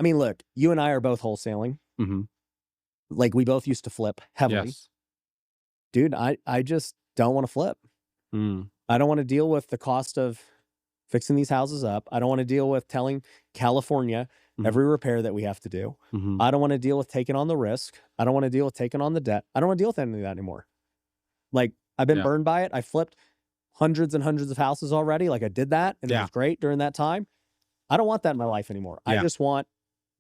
I mean, look, you and I are both wholesaling. Mm-hmm. Like, we both used to flip heavily. Yes. Dude, I just don't want to flip. I don't want to deal with the cost of fixing these houses up. I don't want to deal with telling California every repair that we have to do. I don't want to deal with taking on the risk. I don't want to deal with taking on the debt. I don't want to deal with any of that anymore. Like, I've been burned by it. I flipped hundreds and hundreds of houses already. Like, I did that, and it was great during that time. I don't want that in my life anymore. I just want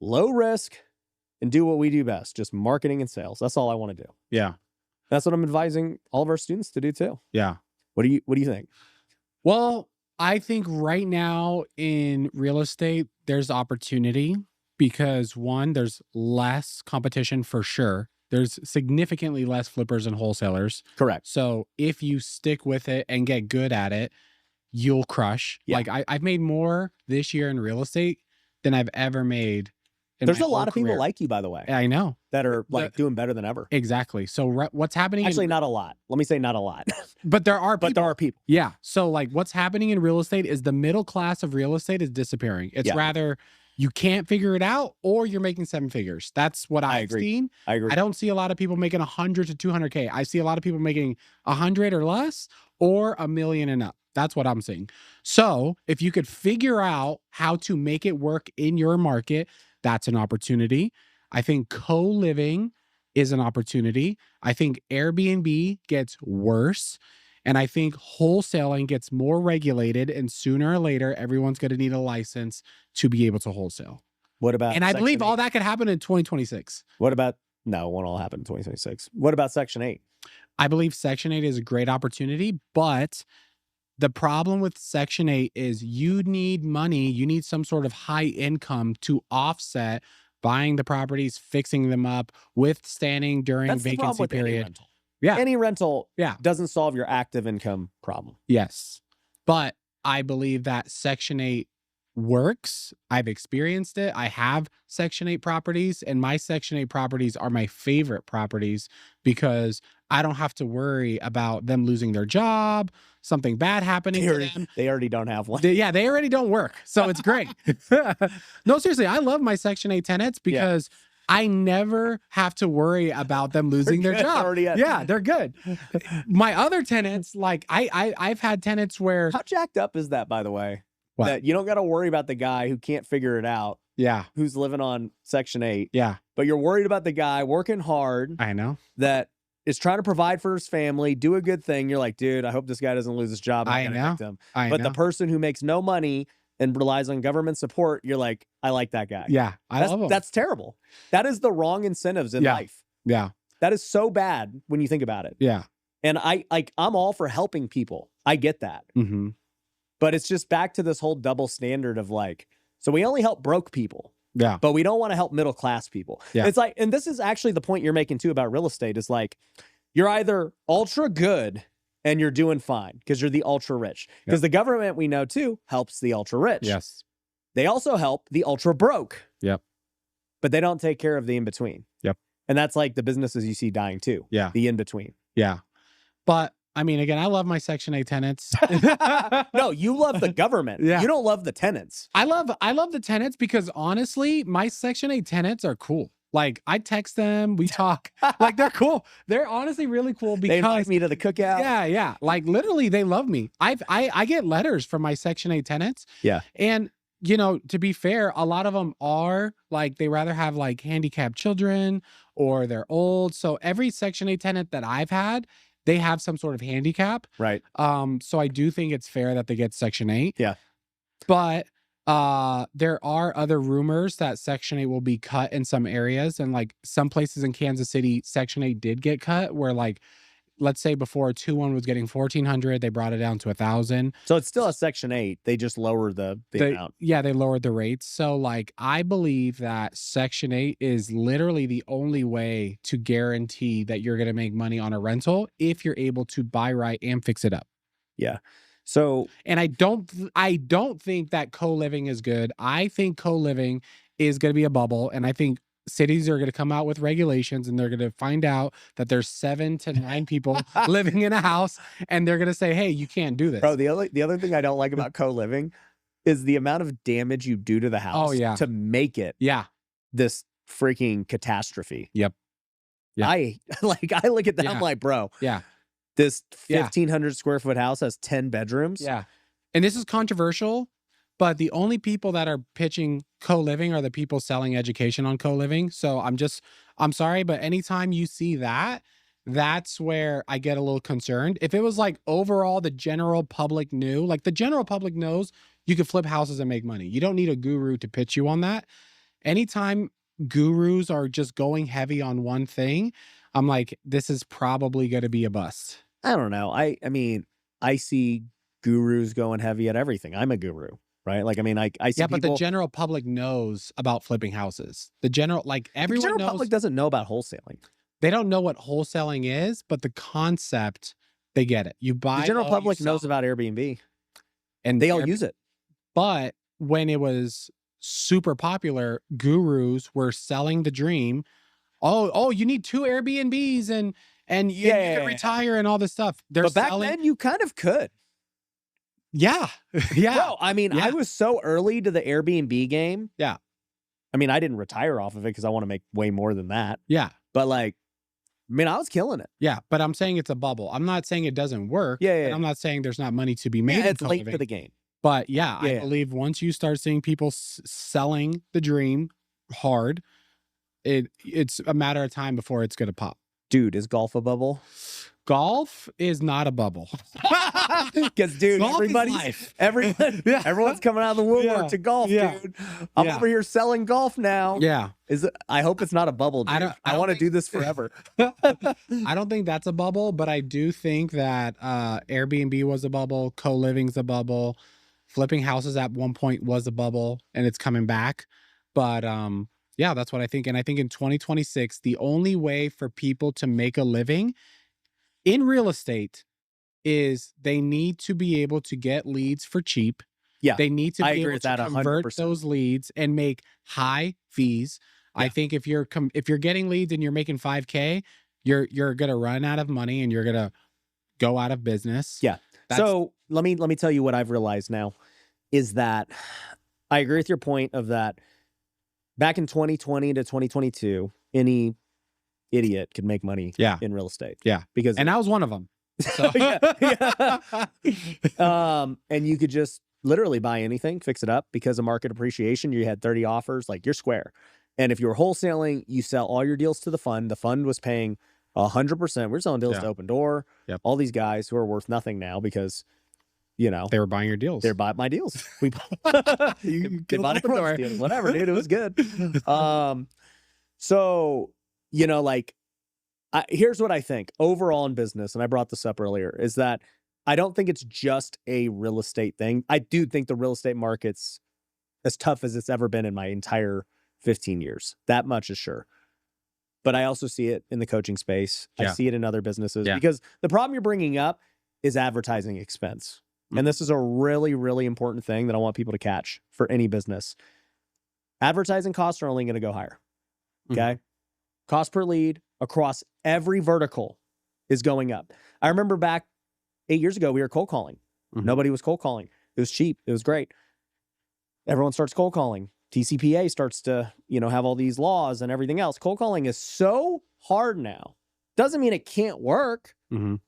low risk and do what we do best, just marketing and sales. That's all I want to do. Yeah. That's what I'm advising all of our students to do too. Yeah. What do you think? Well, I think right now in real estate, there's opportunity because one, there's less competition for sure. There's significantly less flippers and wholesalers. Correct. So if you stick with it and get good at it, you'll crush. Yeah. Like I've made more this year in real estate than I've ever made. There's a lot of people like you, by the way. I know. That are like doing better than ever. Exactly. So what's happening? Actually, not a lot. Let me say not a lot. But there are people. But there are people. Yeah. So like what's happening in real estate is the middle class of real estate is disappearing. It's rather you can't figure it out or you're making 7 figures. That's what I've seen. I agree. I don't see a lot of people making 100 to 200K. I see a lot of people making 100 or less or $1 million and up. That's what I'm seeing. So if you could figure out how to make it work in your market, that's an opportunity. I think co-living is an opportunity. I think Airbnb gets worse. And I think wholesaling gets more regulated. And sooner or later, everyone's going to need a license to be able to wholesale. What about And I believe all that could happen in 2026. What about, no, it won't all happen in 2026. What about Section 8? I believe Section 8 is a great opportunity, but the problem with Section 8 is you need money. You need some sort of high income to offset buying the properties, fixing them up, withstanding during vacancy period. Any rental doesn't solve your active income problem. Yes. But I believe that Section 8 works. I've experienced it. I have Section 8 properties, and my Section 8 properties are my favorite properties because I don't have to worry about them losing their job, something bad happening to them. They already don't have one. They already don't work. So it's great. No, seriously, I love my Section 8 tenants because I never have to worry about them losing their job. Yeah, they're good. My other tenants, like I've had tenants where... How jacked up is that, by the way? What? That you don't got to worry about the guy who can't figure it out. Yeah. Who's living on Section 8. Yeah. But you're worried about the guy working hard. I know. That is trying to provide for his family, do a good thing. You're like, dude, I hope this guy doesn't lose his job. I know. But the person who makes no money and relies on government support, you're like, I like that guy. Yeah. I love him. That's terrible. That is the wrong incentives in life. Yeah. That is so bad when you think about it. Yeah. And I'm all for helping people. I get that. Mm-hmm. But it's just back to this whole double standard of like, so we only help broke people. Yeah. But we don't want to help middle class people. Yeah. It's like, and this is actually the point you're making too about real estate is like, you're either ultra good and you're doing fine because you're the ultra rich. Because the government, we know too, helps the ultra rich. Yes. They also help the ultra broke. Yep. But they don't take care of the in between. Yep. And that's like the businesses you see dying too. Yeah. The in between. Yeah. But I mean, again, I love my Section 8 tenants. No, you love the government. You don't love the tenants. I love the tenants because honestly, my Section 8 tenants are cool. Like I text them, we talk. Like they're cool. They're honestly really cool because they invite me to the cookout. Yeah, yeah. Like literally, they love me. I get letters from my Section 8 tenants. Yeah, and you know, to be fair, a lot of them are like they rather have like handicapped children or they're old. So every Section 8 tenant that I've had, they have some sort of handicap. Right. So I do think it's fair that they get Section 8. Yeah. But there are other rumors that Section 8 will be cut in some areas. And like some places in Kansas City, Section 8 did get cut where like, let's say before 2-1 was getting 1,400, they brought it down to 1,000. So it's still a Section 8. They just lowered the amount. Yeah, they lowered the rates. So like, I believe that Section 8 is literally the only way to guarantee that you're going to make money on a rental if you're able to buy right and fix it up. Yeah. So, and I don't think that co-living is good. I think co-living is going to be a bubble. And I think cities are going to come out with regulations and they're going to find out that there's 7 to 9 people living in a house and they're going to say, hey, you can't do this. Bro, the other thing I don't like about co-living is the amount of damage you do to the house to make it this freaking catastrophe. Yep. I look at that, I'm like, bro, this 1,500 square foot house has 10 bedrooms. Yeah. And this is controversial, but the only people that are pitching co-living are the people selling education on co-living. So I'm sorry, but anytime you see that, that's where I get a little concerned. If it was like overall the general public knew, like the general public knows you can flip houses and make money. You don't need a guru to pitch you on that. Anytime gurus are just going heavy on one thing, I'm like, this is probably going to be a bust. I don't know. I mean, I see gurus going heavy at everything. I'm a guru, right? Like, I mean, I see but the general public knows about flipping houses. The general public doesn't know about wholesaling. They don't know what wholesaling is, but the concept, they get it. You buy. The general public knows about Airbnb, and they all use it. But when it was super popular, gurus were selling the dream. Oh, you need 2 Airbnbs and you can retire and all this stuff. But back then, you kind of could. Yeah. Bro, I mean, I was so early to the Airbnb game. Yeah. I mean, I didn't retire off of it because I want to make way more than that. Yeah. But like, I mean, I was killing it. Yeah, but I'm saying it's a bubble. I'm not saying it doesn't work. Yeah. And I'm not saying there's not money to be made. It's late to the game. But I believe once you start seeing people selling the dream hard, it's a matter of time before it's going to pop. Dude, is golf a bubble? Golf is not a bubble. Because, dude, everyone's coming out of the woodwork to golf, dude. I'm over here selling golf now. Yeah. I hope it's not a bubble, dude. I want to do this forever. I don't think that's a bubble, but I do think that Airbnb was a bubble, co-living's a bubble, flipping houses at one point was a bubble, and it's coming back. But that's what I think. And I think in 2026, the only way for people to make a living in real estate is they need to be able to get leads for cheap. Yeah, they need to be able to 100%. convert those leads and make high fees. Yeah. I think if you're getting leads and you're making $5K, you're gonna run out of money and you're gonna go out of business. Yeah. So let me tell you what I've realized now is that I agree with your point of that. Back in 2020 to 2022, any idiot could make money in real estate. Yeah. And I was one of them. So. And you could just literally buy anything, fix it up because of market appreciation. You had 30 offers, like you're square. And if you were wholesaling, you sell all your deals to the fund. The fund was paying 100%. We're selling deals to Open Door. Yep. All these guys who are worth nothing now because, you know, they were buying your deals. They're buying my deals. They bought everyone's deals. Whatever, dude. It was good. So, you know, like, here's what I think overall in business, and I brought this up earlier, is that I don't think it's just a real estate thing. I do think the real estate market's as tough as it's ever been in my entire 15 years. That much is sure. But I also see it in the coaching space. I see it in other businesses because the problem you're bringing up is advertising expense. And this is a really, really important thing that I want people to catch for any business. Advertising costs are only going to go higher. Okay. Cost per lead across every vertical is going up. I remember back 8 years ago, we were cold calling. Nobody was cold calling. It was cheap. It was great. Everyone starts cold calling. TCPA starts to, you know, have all these laws and everything else. Cold calling is so hard now. Doesn't mean it can't work.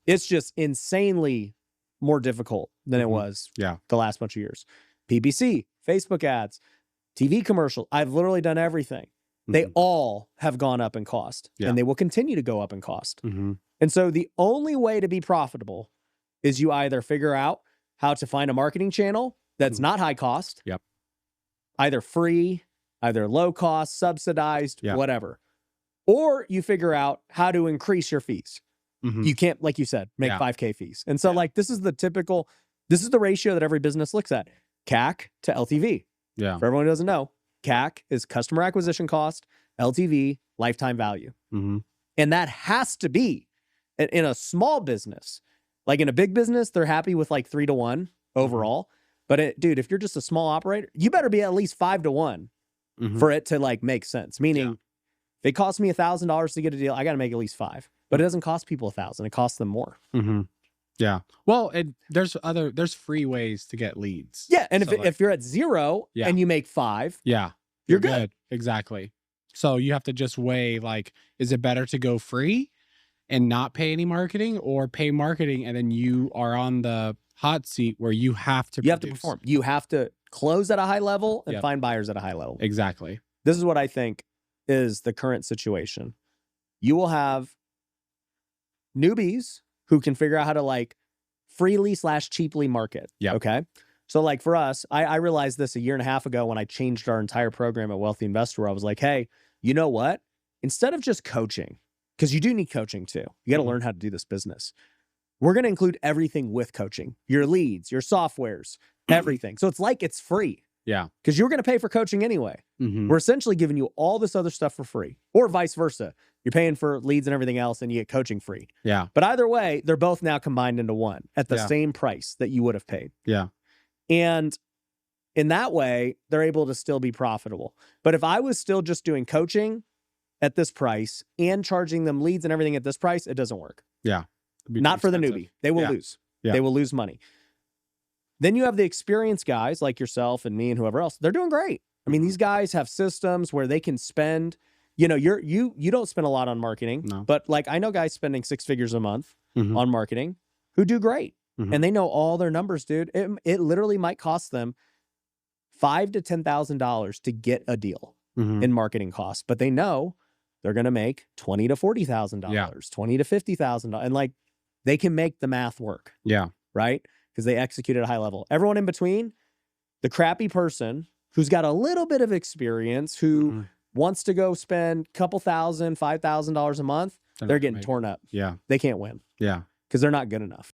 It's just insanely more difficult than it was the last bunch of years. PPC, Facebook ads, TV commercial. I've literally done everything. They all have gone up in cost and they will continue to go up in cost. And so the only way to be profitable is you either figure out how to find a marketing channel that's not high cost, either free, either low cost, subsidized, whatever, or you figure out how to increase your fees. You can't, like you said, make 5K fees. And so like, this is the ratio that every business looks at. CAC to LTV. For everyone who doesn't know, CAC is customer acquisition cost, LTV, lifetime value. And that has to be in a small business. Like in a big business, they're happy with like 3 to 1 overall. But dude, if you're just a small operator, you better be at least 5 to 1 for it to like make sense. Meaning if it costs me $1,000 to get a deal, I got to make at least 5. But it doesn't cost people $1,000. It costs them more. Yeah. Well, there's free ways to get leads. Yeah. And So, if you're at 0 Yeah. and you make 5, yeah, you're good. Exactly. So you have to just weigh, like, is it better to go free and not pay any marketing, or pay marketing and then you are on the hot seat where you have to perform. You have to close at a high level and Yep. find buyers at a high level. Exactly. This is what I think is the current situation. You will have newbies who can figure out how to like freely / cheaply market. Yep. Okay. So like for us, I realized this a year and a half ago when I changed our entire program at Wealthy Investor. I was like, hey, you know what? Instead of just coaching, because you do need coaching too. You got to learn how to do this business. We're going to include everything with coaching, your leads, your softwares, everything. So it's like it's free. Yeah. Because you're going to pay for coaching anyway. We're essentially giving you all this other stuff for free, or vice versa. You're paying for leads and everything else and you get coaching free. Yeah. But either way, they're both now combined into one at the same price that you would have paid. Yeah. And in that way, they're able to still be profitable. But if I was still just doing coaching at this price and charging them leads and everything at this price, it doesn't work. Yeah. Not for the newbie. They will lose. Yeah. They will lose money. Then you have the experienced guys like yourself and me and whoever else. They're doing great. I mean, these guys have systems where they can spend, you know, you don't spend a lot on marketing, but like I know guys spending 6 figures a month on marketing who do great. And they know all their numbers, dude. It literally might cost them $5,000 to $10,000 to get a deal in marketing costs, but they know they're going to make $20,000 to $40,000, $20,000 to $50,000, and like they can make the math work. Yeah, right, because they execute at a high level. Everyone in between, the crappy person who's got a little bit of experience, who wants to go spend a couple $1,000, $5,000 a month, they're getting torn up. Yeah, they can't win. Yeah, because they're not good enough.